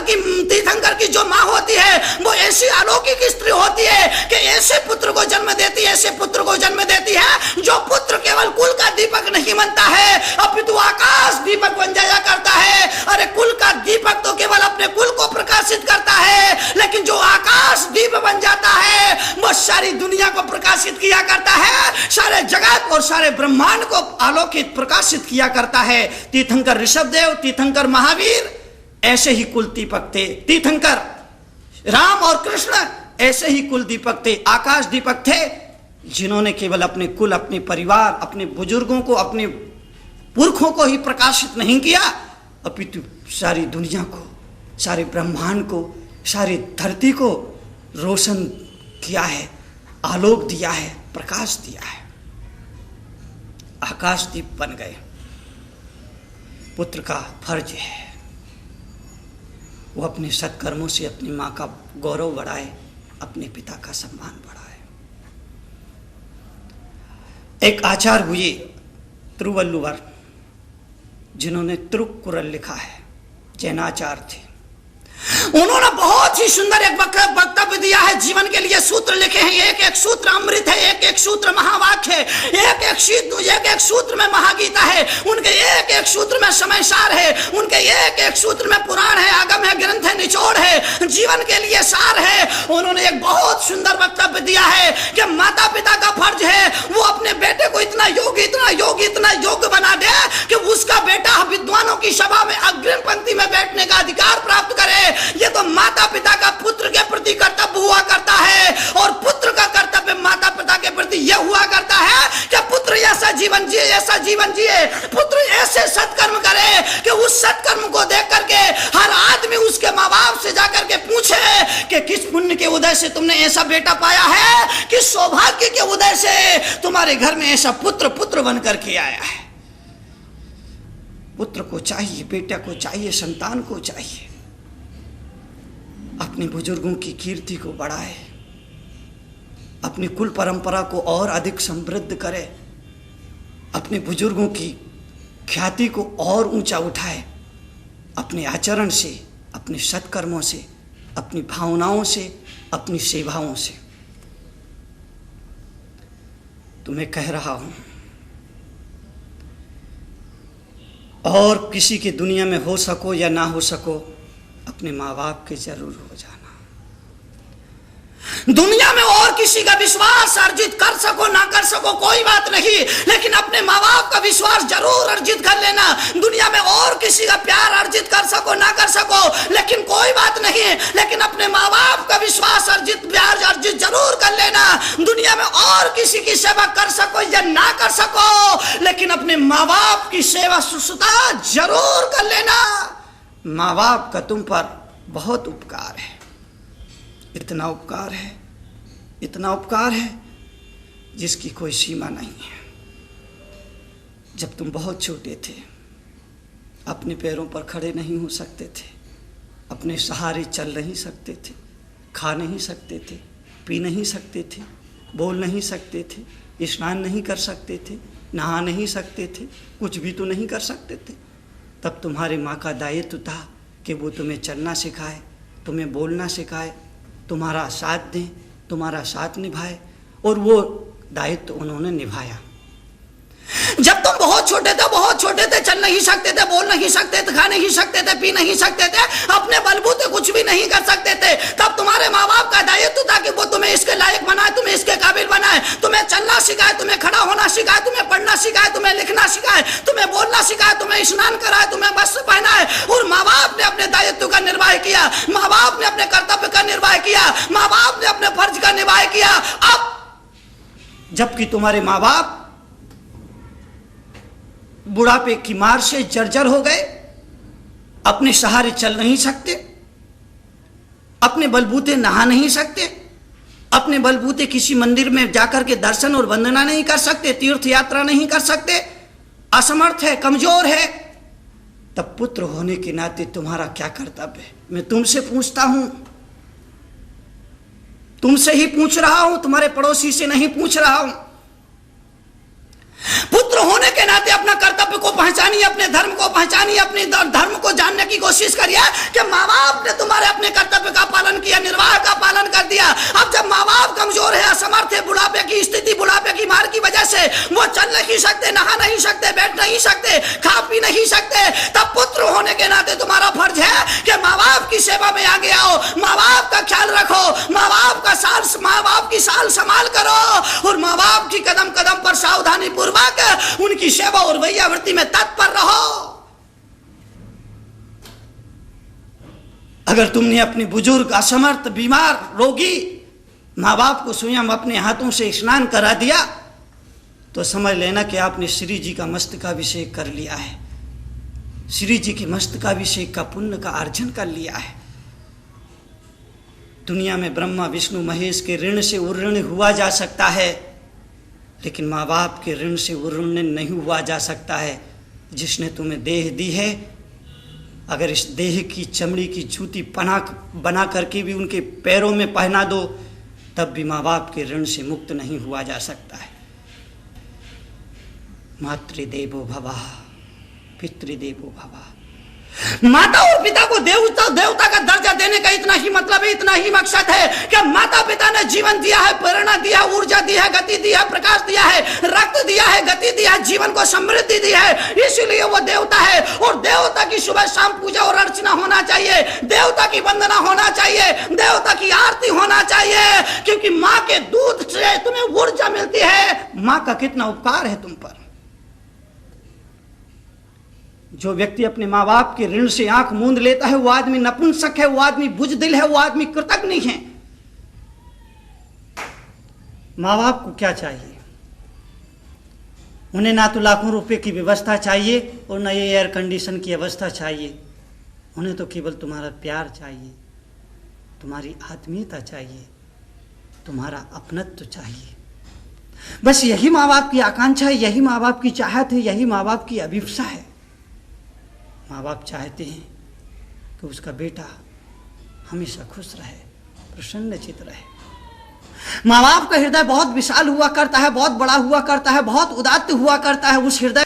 तीर्थंकर की जो माँ होती है वो ऐसी अलौकिक स्त्री होती है कि ऐसे पुत्र को जन्म देती है, ऐसे पुत्र को जन्म देती है जो पुत्र केवल कुल का दीपक नहीं बनता है अपितु आकाश दीपक बन जाया करता है। अरे कुल का दीपक तो केवल अपने कुल को प्रकाशित करता है, लेकिन जो आकाश दीप बन जाता है वो सारी दुनिया को प्रकाशित किया करता है, सारे जगत और सारे ब्रह्मांड को आलोकित प्रकाशित किया करता है। तीर्थंकर ऋषभदेव, तीर्थंकर महावीर ऐसे ही कुल दीपक थे। तीर्थंकर राम और कृष्ण ऐसे ही कुल दीपक थे, आकाश दीपक थे, जिन्होंने केवल अपने कुल, अपने परिवार, अपने बुजुर्गों को, अपने पुरखों को ही प्रकाशित नहीं किया अपितु सारी दुनिया को, सारे ब्रह्मांड को, सारी धरती को रोशन किया है, आलोक दिया है, प्रकाश दिया है। आकाश दीप बन गए। पुत्र का फर्ज है वो अपने सत्कर्मों से अपनी माँ का गौरव बढ़ाए, अपने पिता का सम्मान बढ़ाए। एक आचार्य हुए तिरुवल्लुवर, जिन्होंने तिरुक्कुरल लिखा है, जैनाचार्य थे। उन्होंने बहुत ही सुंदर एक वक्तव्य दिया है, जीवन के लिए सूत्र लिखे हैं। एक एक सूत्र अमृत है, एक एक सूत्र महावाक्य है, एक एक सूत्र में महागीता है, उनके एक एक सूत्र में समयसार है, उनके एक एक सूत्र में पुराण है, आगम है, ग्रंथ है, निचोड़ है, जीवन के लिए सार है। उन्होंने एक बहुत सुंदर वक्तव्य दिया है कि माता पिता का फर्ज है वो अपने बेटे को इतना योग्य बना दे कि उसका बेटा विद्वानों की सभा में अग्रिम पंक्ति में बैठने का अधिकार प्राप्त करे। ये तो माता पिता का पुत्र के प्रति कर्तव्य हुआ करता है, और पुत्र का कर्तव्य माता पिता के प्रति यह हुआ करता है कि पुत्र ऐसा जीवन जिए, पुत्र ऐसे सत्कर्म करे कि उस सत्कर्म को देख करके हर आदमी उसके माँ बाप से जाकर के पूछे कि किस पुण्य के उदय से तुमने ऐसा बेटा पाया है, किस सौभाग्य के उदय से तुम्हारे घर में ऐसा पुत्र बन करके आया है। पुत्र को चाहिए, बेटा को चाहिए, संतान को चाहिए अपने बुजुर्गों की कीर्ति को बढ़ाए, अपनी कुल परंपरा को और अधिक समृद्ध करे, अपने बुजुर्गों की ख्याति को और ऊंचा उठाए, अपने आचरण से, अपने सत्कर्मों से, अपनी भावनाओं से, अपनी सेवाओं से। तुम्हें कह रहा हूं, और किसी की दुनिया में हो सको या ना हो सको, अपने माँ बाप के जरूर हो जाना। दुनिया में और किसी का विश्वास अर्जित कर सको ना कर सको कोई बात नहीं, लेकिन अपने माँ बाप का विश्वास जरूर अर्जित कर लेना। दुनिया में और किसी का प्यार अर्जित कर सको ना कर सको लेकिन कोई बात नहीं, लेकिन अपने माँ बाप का विश्वास प्यार अर्जित जरूर कर लेना। दुनिया में और किसी की सेवा कर सको या ना कर सको, लेकिन अपने माँ बाप की सेवा शुश्रूषा जरूर कर लेना। माँ बाप का तुम पर बहुत उपकार है, इतना उपकार है जिसकी कोई सीमा नहीं है। जब तुम बहुत छोटे थे, अपने पैरों पर खड़े नहीं हो सकते थे, अपने सहारे चल नहीं सकते थे, खा नहीं सकते थे, पी नहीं सकते थे, बोल नहीं सकते थे, स्नान नहीं कर सकते थे, नहा नहीं सकते थे, कुछ भी तो नहीं कर सकते थे। तब तुम्हारी माँ का दायित्व था कि वो तुम्हें चलना सिखाए, तुम्हें बोलना सिखाए, तुम्हारा साथ दें, तुम्हारा साथ निभाए, और वो दायित्व उन्होंने निभाया। जब तुम बहुत छोटे थे, चल नहीं सकते थे, बोल नहीं सकते थे, खा नहीं सकते थे, पी नहीं सकते थे, अपने बलबूते कुछ भी नहीं कर सकते थे, तब तुम्हारे माँ बाप का दायित्व था कि वो तुम्हें इसके लायक बनाए, तुम्हें इसके काबिल बनाए, तुम्हें चलना सिखाए, तुम्हें खड़ा होना सिखाए, तुम्हें पढ़ना सिखाए, तुम्हें लिखना सिखाए, तुम्हें बोलना सिखाए, तुम्हें स्नान कराए, तुम्हें वस्त्र पहनाए। और माँ बाप ने अपने दायित्व का निर्वाह किया, माँ बाप ने अपने कर्तव्य का निर्वाह किया, माँ बाप ने अपने फर्ज का निर्वाह किया। अब जबकि तुम्हारे माँ बाप बुढ़ापे की मार से जर्जर हो गए, अपने सहारे चल नहीं सकते, अपने बलबूते नहा नहीं सकते, अपने बलबूते किसी मंदिर में जाकर के दर्शन और वंदना नहीं कर सकते, तीर्थ यात्रा नहीं कर सकते, असमर्थ है, कमजोर है, तब पुत्र होने के नाते तुम्हारा क्या कर्तव्य है? मैं तुमसे पूछता हूं, तुमसे ही पूछ रहा हूं, तुम्हारे पड़ोसी से नहीं पूछ रहा हूं। पुत्र होने के नाते अपना कर्तव्य को पहचानिए, अपने धर्म को पहचानिए, अपने धर्म को जानने की की कोशिश करिए कि माँ बाप ने तुम्हारे अपने कर्तव्य का पालन किया, निर्वाह का पालन कर दिया। अब जब माँ बाप कमजोर है, असमर्थ है, बुढ़ापे की स्थिति, बुढ़ापे की मार की वजह से वो चल नहीं सकते, नहा नहीं सकते, बैठ नहीं सकते, खा पी नहीं सकते, तब पुत्र होने के नाते तुम्हारा फर्ज है कि माँ बाप की सेवा में आगे आओ, माँ बाप का ख्याल रखो, माँ बाप की साल संभाल करो और माँ बाप की कदम कदम पर सावधानी पूर्वक उनकी सेवा और वैयावृत्ति में तत्पर रहो। अगर तुमने अपने बुजुर्ग, असमर्थ, बीमार, रोगी माँ बाप को स्वयं अपने हाथों से स्नान करा दिया तो समझ लेना कि आपने श्री जी का मस्तकाभिषेक कर लिया है, श्री जी के मस्तकाभिषेक का पुण्य का अर्जन कर लिया है। दुनिया में ब्रह्मा, विष्णु, महेश के ऋण से उऋण हुआ जा सकता है, लेकिन माँ बाप के ऋण से उऋण नहीं हुआ जा सकता है। जिसने तुम्हें देह दी है, अगर इस देह की चमड़ी की जूती बना करके भी उनके पैरों में पहना दो, तब भी माँ बाप के ऋण से मुक्त नहीं हुआ जा सकता है। मातृदेवो भवः पितृदेवो भवः। माता और पिता को देवता का दर्जा देने का इतना ही मतलब है, इतना ही मकसद है कि माता पिता ने जीवन दिया है, प्रेरणा दिया है, ऊर्जा दी है, गति दी है, प्रकाश दिया है, रक्त दिया है, गति दिया है, जीवन को समृद्धि दी है, इसलिए वो देवता है। और देवता की सुबह शाम पूजा और अर्चना होना चाहिए, देवता की वंदना होना चाहिए, देवता की आरती होना चाहिए, क्योंकि माँ के दूध से तुम्हें ऊर्जा मिलती है। माँ का कितना उपकार है तुम पर। जो व्यक्ति अपने माँ बाप के ऋण से आंख मूंद लेता है वो आदमी नपुंसक है, वो आदमी बुजदिल है, वो आदमी कृतज्ञ नहीं है। माँ बाप को क्या चाहिए? उन्हें ना तो लाखों रुपए की व्यवस्था चाहिए और ना ये एयर कंडीशन की व्यवस्था चाहिए। उन्हें तो केवल तुम्हारा प्यार चाहिए, तुम्हारी आत्मीयता चाहिए, तुम्हारा अपनत्व चाहिए। बस यही माँ बाप की आकांक्षा है, यही माँ बाप की चाहत है, यही माँ बाप की अभिप्सा है। माँ बाप चाहते हैं कि उसका बेटा हमेशा खुश रहे, प्रसन्नचित रहे। माँ बाप का हृदय बहुत विशाल हुआ करता है, बहुत बड़ा हुआ करता है, बहुत उदात्त हुआ करता है। उस हृदय